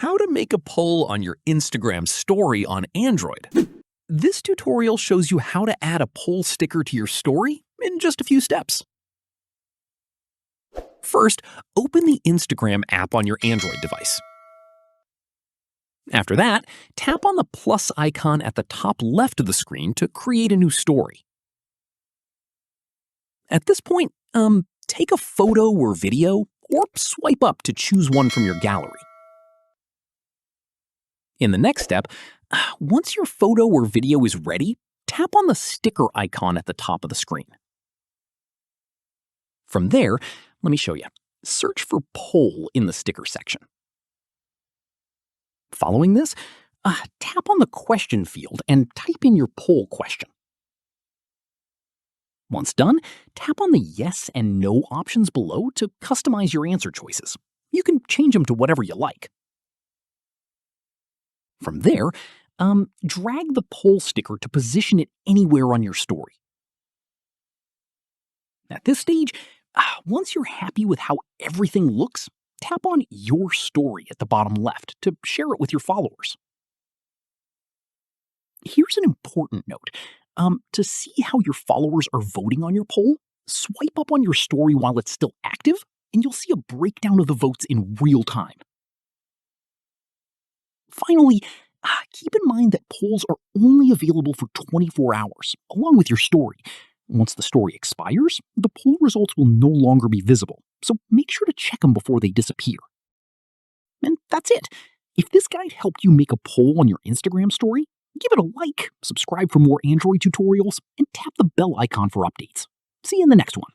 How to make a poll on your Instagram story on Android. This tutorial shows you how to add a poll sticker to your story in just a few steps. First, open the Instagram app on your Android device. After that, tap on the plus icon at the top left of the screen to create a new story. At this point, take a photo or video, or swipe up to choose one from your gallery. In the next step, once your photo or video is ready, tap on the sticker icon at the top of the screen. From there, let me show you. Search for poll in the sticker section. Following this, tap on the question field and type in your poll question. Once done, tap on the yes and no options below to customize your answer choices. You can change them to whatever you like. From there, drag the poll sticker to position it anywhere on your story. At this stage, once you're happy with how everything looks, tap on Your Story at the bottom left to share it with your followers. Here's an important note. To see how your followers are voting on your poll, swipe up on your story while it's still active, and you'll see a breakdown of the votes in real time. Finally, keep in mind that polls are only available for 24 hours, along with your story. Once the story expires, the poll results will no longer be visible, so make sure to check them before they disappear. And that's it. If this guide helped you make a poll on your Instagram story, give it a like, subscribe for more Android tutorials, and tap the bell icon for updates. See you in the next one.